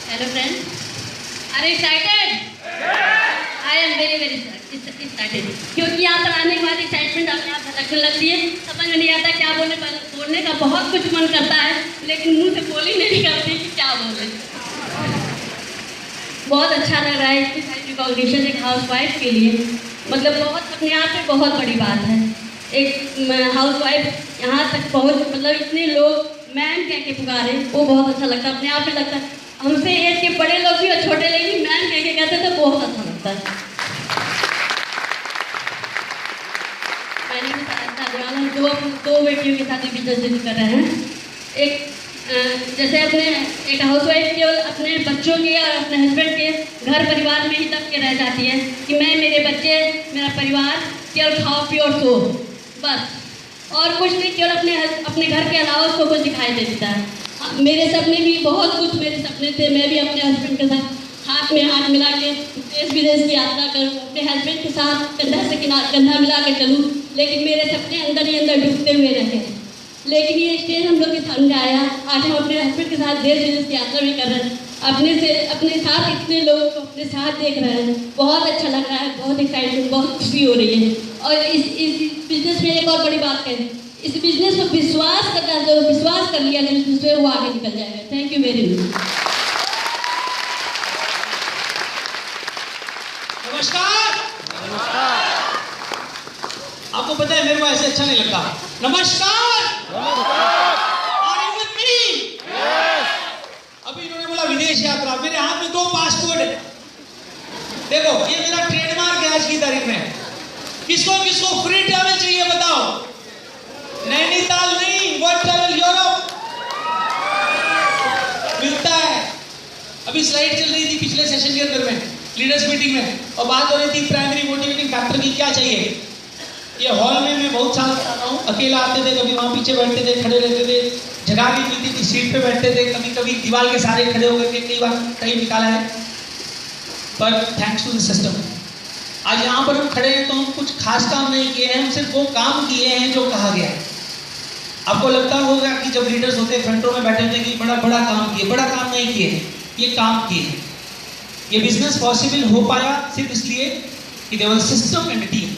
Hello friends, are you excited? I am very excited. क्योंकि यहाँ पर आने के बाद एक्साइटमेंट अपने आप झलकने लगती है। समझ में नहीं आता क्या बोलने का बहुत कुछ मन करता है, लेकिन मुंह से बोल ही नहीं करती कि क्या बोले। बहुत अच्छा लग रहा है इतनी सारी रिकॉग्निशन एक हाउसवाइफ के लिए, मतलब बहुत अपने आप में बहुत बड़ी बात है। एक हाउसवाइफ यहाँ तक पहुँच, मतलब इतने लोग मैम कह के पुकारे, वो बहुत अच्छा लगता है। अपने आप में लगता है हमसे एज के बड़े लोग भी और छोटे लोग भी मैम कह के कहते तो बहुत अच्छा लगता है। मैंने दो बेटियों के साथ बिजनेस कर रहे हैं। एक जैसे एक हाउसवाइफ केवल अपने बच्चों के और अपने हस्बैंड के घर परिवार में ही दब के रह जाती है कि मैं, मेरे बच्चे, मेरा परिवार, केवल खाओ पियो और सो, बस और कुछ नहीं, केवल अपने घर के अलावा उसको कुछ दिखाई दे देता है। मेरे सपने भी बहुत कुछ मेरे सपने थे, मैं भी अपने हस्बैंड के साथ हाथ में हाथ मिला के देश विदेश की यात्रा करूँ, अपने हस्बैंड के साथ कंधा से कंधा मिला के चलूँ, लेकिन मेरे सपने अंदर ही अंदर डूबते हुए रहे। लेकिन ये स्टेज हम लोग के सामने आया, आज हम अपने हस्बैंड के साथ देश विदेश की यात्रा भी कर रहे हैं, अपने साथ इतने लोगों को अपने साथ देख रहे हैं, बहुत अच्छा लग रहा है, बहुत एक्साइटमेंट, बहुत खुशी हो रही है। और इस बिजनेस में एक और बड़ी बात कहें, इस बिजनेस पर विश्वास करना, जो विश्वास कर लिया जिसमें वो आगे निकल जाएगा। Thank you very much. नमस्कार। आपको पता है मेरे को ऐसे अच्छा नहीं लगता। नमस्कार। अभी इन्होंने बोला विदेश यात्रा, मेरे हाथ में 2 पासपोर्ट है। देखो ये मेरा ट्रेडमार्क है आज की तारीख में। किसको फ्री ट्रैवल चाहिए बताओ? नैनीताल नहीं, वर्ल्ड ट्रैवल यूरोप मिलता है। अभी स्लाइड चल रही थी पिछले सेशन के अंदर में, लीडर्स मीटिंग में, और बात हो रही थी प्राइमरी मोटिवेटिंग फैक्टर की क्या चाहिए। ये हॉल में मैं बहुत साल से आता हूँ, अकेला आते थे, कभी वहाँ पीछे बैठते थे, खड़े रहते थे, जगह भी मिलती थी, सीट पे बैठते थे, कभी दीवार के सहारे खड़े होकर के कई बार टाइम निकाला है। पर थैंक्स टू द सिस्टम आज यहाँ पर हम खड़े हैं, तो हम कुछ खास काम नहीं किए हैं, हम सिर्फ वो काम किए हैं जो कहा गया है। आपको लगता होगा कि जब लीडर्स होते फ्रंट रो में बैठे होते कि बड़ा काम किए, बड़ा काम नहीं किए, ये काम किए। ये बिजनेस पॉसिबल हो पाया सिर्फ इसलिए कि there was system and team.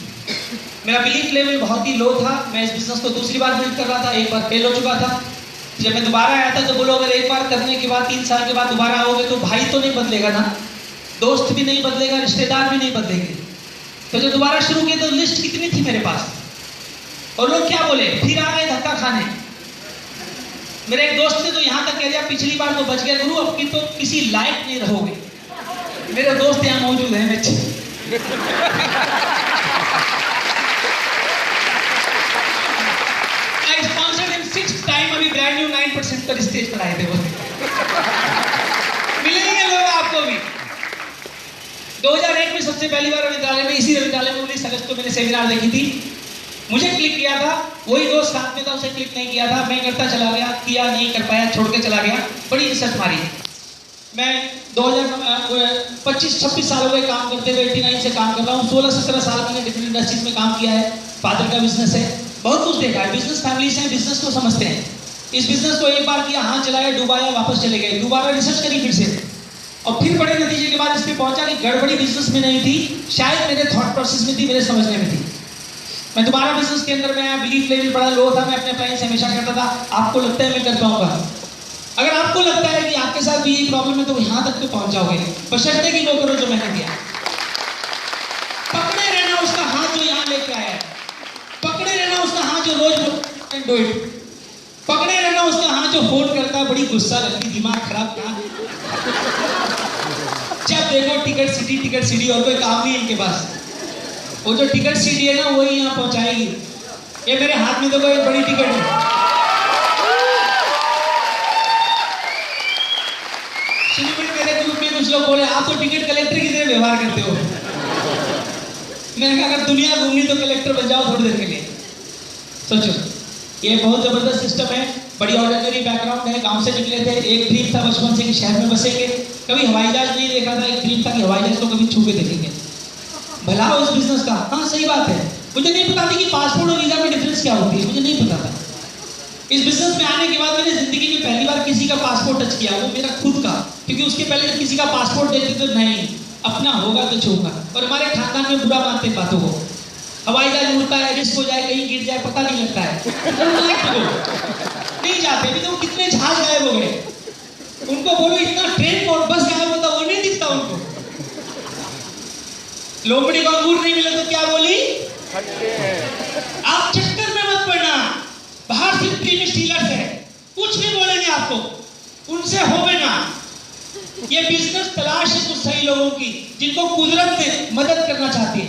मेरा बिलीफ लेवल बहुत ही लो था, मैं इस बिजनेस को दूसरी बार बिल्ड कर रहा था, एक बार फेल हो चुका था। जब मैं दोबारा आया था तो बोलो अगर एक बार करने के बाद 3 साल के बाद दोबारा आओगे तो भाई तो नहीं बदलेगा ना, दोस्त भी नहीं बदलेगा, रिश्तेदार भी नहीं बदलेंगे। तो जब दोबारा शुरू किया तो लिस्ट कितनी थी मेरे पास, और लोग क्या बोले, फिर आ गए धक्का खाने। मेरे एक दोस्त ने तो यहाँ तक कह दिया पिछली बार तो बच गए गुरु, अब की तो किसी लायक नहीं रहोगे। मेरे दोस्त यहाँ मौजूद हैं बच्चे। I sponsored him 6th time, अभी ब्रांड न्यू 9% पर स्टेज पर आए थे वो। मिलेंगे लोग आपको भी। 2001 में सबसे पहली बार विद्यालय में, इसी विद्यालय में 19 अगस्त को मैंने सेमिनार देखी थी। मुझे क्लिक किया था, वही दोस्त साथ में था, उसे क्लिक नहीं किया था। मैं करता चला गया, किया नहीं कर पाया, छोड़ के चला गया, बड़ी इज्जत मारी। मैं 25-26 साल हो गए काम करते हुए, 89 से काम कर रहा हूँ। 16-17 साल मैंने डिफरेंट इंडस्ट्रीज में काम किया है। फादर का बिजनेस है, बहुत कुछ देखा है। बिजनेस फैमिलीज हैं, बिजनेस को समझते हैं। इस बिजनेस को एक बार किया, हाथ चलाया, डुबाया, वापस चले गए, दोबारा रिसर्च करी फिर से, और फिर बड़े नतीजे के बाद इस पे पहुंचा कि गड़बड़ी बिजनेस में नहीं थी, शायद मेरे थॉट प्रोसेस में थी, मेरे समझने में थी। मैं दोबारा बिजनेस के अंदर में आया, बिलीफ लेवल बड़ा लो था। मैं अपने क्लाइंट से हमेशा कहता था आपको लगता है मैं कर पाऊंगा? अगर आपको लगता है कि आपके साथ भी यही प्रॉब्लम है तो यहाँ तक तो पहुंच जाओगे, बशर्ते कि वो करो जो मैंने किया। पकड़े रहना उसका हाथ जो यहाँ लेके आया है, पकड़े रहना उसका हाथ जो रोज डू इट, पकड़े रहना उसका हाथ जो फोन करता है, बड़ी गुस्सा लगती, दिमाग खराब था। जब देखो टिकट सिटी और कोई काम नहीं है इनके पास। वो जो टिकट सीडी है ना वही यहाँ पहुंचाएगी। ये मेरे हाथ में तो कोई बड़ी टिकट है। मेरे ग्रुप में कुछ लोग बोले आप तो टिकट कलेक्टर की तरह व्यवहार करते हो। मैंने कहा अगर दुनिया घूमनी तो कलेक्टर बन जाओ थोड़ी देर के लिए। सोचो ये बहुत जबरदस्त सिस्टम है, बड़ी ऑर्डिनरी बैकग्राउंड है, गांव से निकले थे, एक ड्रीम था बचपन से कि शहर में बसेंगे, कभी हवाई जहाज नहीं देखा था, एक ड्रीम था कि हवाई जहाज को कभी छू के देखेंगे। भला उस बिजनेस का, हाँ सही बात है, मुझे नहीं पता थी कि पासपोर्ट और वीजा में डिफरेंस क्या होती है, मुझे नहीं पता था। इस बिजनेस में आने के बाद मैंने जिंदगी में पहली बार किसी का पासपोर्ट टच किया, वो मेरा खुद का, क्योंकि उसके पहले जब किसी का पासपोर्ट देखते तो नहीं, अपना होगा तो छूंगा। और हमारे खानदान में बुरा मानते बातों को, हवाई जहाज उड़ता है, रिस्क हो जाए, कहीं गिर जाए, पता नहीं लगता है, नहीं जाते। अभी तो कितने जहाज गायब हो गए, उनको बोलो इतना ट्रेन और बस गायब होता, वो नहीं दिखता उनको। लोमड़ी को अंगूर नहीं मिला तो क्या बोली, आप चक्कर में मत पड़ना। बाहर सिर्फ प्रीमियम डीलर्स है, कुछ भी बोलेंगे आपको, उनसे होवे ना। ये बिजनेस तलाश है कुछ सही लोगों की, जिनको कुदरत ने मदद करना चाहती है।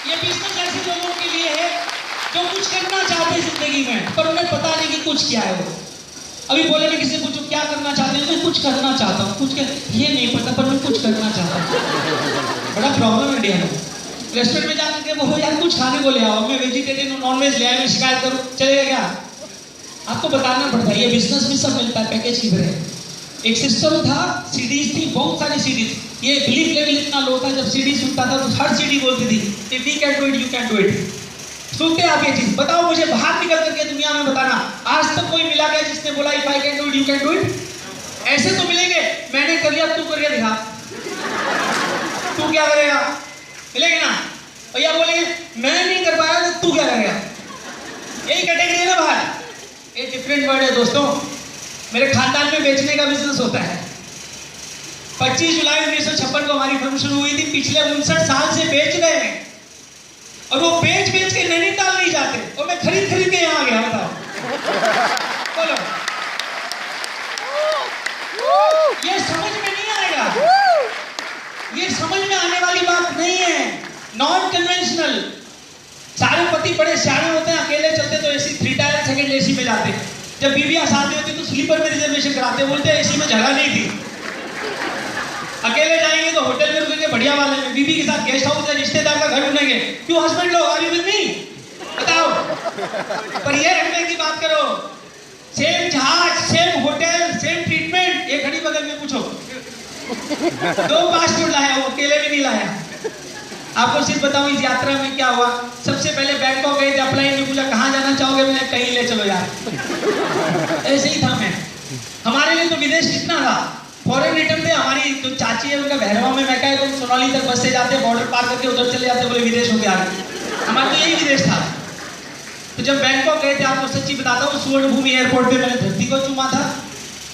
ये बिजनेस ऐसे लोगों के लिए है जो कुछ करना चाहते हैं जिंदगी में, पर उन्हें पता नहीं कि कुछ क्या है वो। अभी बोले ना किसी पूछो क्या करना चाहते हैं, मैं कुछ करना चाहता हूँ, कुछ ये नहीं पता, पर मैं कुछ करना चाहता हूँ। बड़ा प्रॉब्लम है इंडिया में। रेस्टोरेंट में जाकर के बोलो यार कुछ खाने को ले आओ, मैं वेजिटेरियन हूँ, नॉन वेज ले आया, मैं शिकायत करूँ, चलेगा क्या? आपको बताना पड़ता है। ये बिजनेस में सब मिलता है, पैकेज की तरह। एक सिस्टम था, सीडीज थी, बहुत सारी सीडीज। ये बिलीफ लेवल इतना लो था, जब सीडी सुनता था तो हर सीडी बोलती थी if we can do it you can do it. सुनते आप ये चीज, बताओ मुझे बाहर निकल करके दुनिया में बताना, आज तक कोई मिला क्या जिसने बोला if I can do it you can do it? ऐसे तो मिलेंगे, मैंने कर लिया, तू करके दिखा, तू क्या करेगा? मिलेंगे ना? भैया बोलेंगे मैं नहीं कर पाया तो तू क्या करेगा? यही कैटेगरी है ना बाहर। ये डिफरेंट वर्ड है दोस्तों। मेरे खानदान में बेचने का बिजनेस होता है। 25 जुलाई 1956 को हमारी फर्म शुरू हुई थी, पिछले 59 साल से बेच रहे हैं। और वो बेच बेच के नैनीताल नहीं जाते, और मैं खरीद खरीद के यहाँ आ गया। बताओ बोलो, ये समझ में नहीं आएगा, ये समझ में आने वाली बात नहीं है। Non conventional. सारे पति बड़े सियाने होते हैं, अकेले चलते तो एसी 3 टायर सेकंड एसी में जाते, जब बीवियां साथ में होती तो स्लीपर में रिजर्वेशन कराते, बोलते एसी में जगह नहीं थी। अकेले जाएंगे तो होटल में रुकेंगे बढ़िया वाले में, बीवी के साथ गेस्ट हाउस है, रिश्तेदार का घर ढूंढेंगे। क्यों हस्बैंड लोग आर यू विद मी? बताओ। पर ये रहने की बात करो, सेम जहाज, सेम होटल, सेम ट्रीटमेंट। एक घड़ी बगल में पूछो, 2 पासपोर्ट लाया, वो अकेले भी नहीं लाया। आपको सिर्फ बताऊं इस यात्रा में क्या हुआ। सबसे पहले बैंकॉक गए थे, अप्लाई ने पूछा कहाँ जाना चाहोगे, मैंने कहीं ले चलो यार। ऐसे ही था मैं। हमारे लिए तो विदेश कितना था, फॉरेन रिटर्न थे। हमारी जो चाची है उनका भैरवा में मैं कहा तुम सोनाली तक बस से जाते, बॉर्डर पार करके उधर चले जाते, बोले विदेश हो गया। हमारा तो यही विदेश था। तो जब बैंकॉक गए थे, आपको सच्ची बताता हूँ, सुवर्ण भूमि एयरपोर्ट पे मैंने धरती को चूमा था,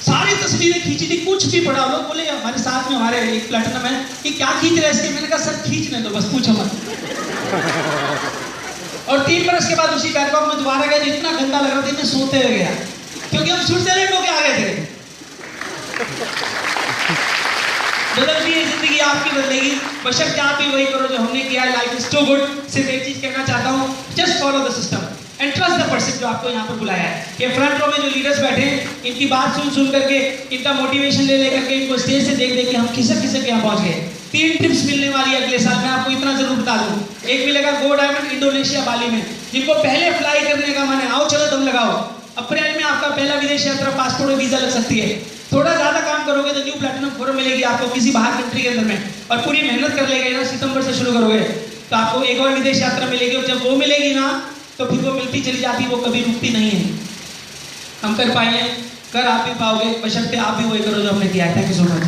सारी तस्वीरें खींची थी, कुछ भी पड़ा। लोग बोले हमारे साथ में हमारे एक प्लेटिनम है कि क्या खींच रहे इसके, मैंने कहा सर खींचने दो बस, पूछो मत। और 3 बरस के बाद उसी बैंकॉक में दोबारा गए, इतना गंदा लग रहा था मैं सोते हुए गया, क्योंकि हम स्विट्जरलैंड होके आ गए थे। बदलती है जिंदगी, आपकी बदलेगी, बशर्ते आप भी वही करो जो हमने किया। Life is too good. सिर्फ एक चीज कहना चाहता हूँ, just follow the system and trust the person जो आपको यहाँ पर बुलाया है। ये फ्रंट रो में जो लीडर्स बैठे हैं, इनकी बात सुन करके, इनका मोटिवेशन ले करके, इनको स्टेज से देख के हम खिसक खिसक यहाँ पहुंच गए। 3 ट्रिप्स मिलने वाली है अगले साल। मैं आपको इतना जरूर बता दूं, एक मिलेगा गो डायमंड इंडोनेशिया बाली में, जिनको पहले फ्लाई करने का मन है, आओ चलो तुम लगाओ। अप्रैल में आपका पहला विदेश यात्रा पासपोर्ट और वीजा लग सकती है। थोड़ा ज्यादा काम करोगे तो न्यू प्लैटिनम फोरम मिलेगी आपको किसी बाहर कंट्री के अंदर में, और पूरी मेहनत कर लेंगे ना, सितंबर से शुरू करोगे तो आपको एक और विदेश यात्रा मिलेगी। और जब वो मिलेगी ना तो फिर वो मिलती चली जाती, वो कभी रुकती नहीं है। हम कर पाएंगे, कर आप भी पाओगे, बशर्ते आप भी वही करो जो हमने किया है। Thank you so much.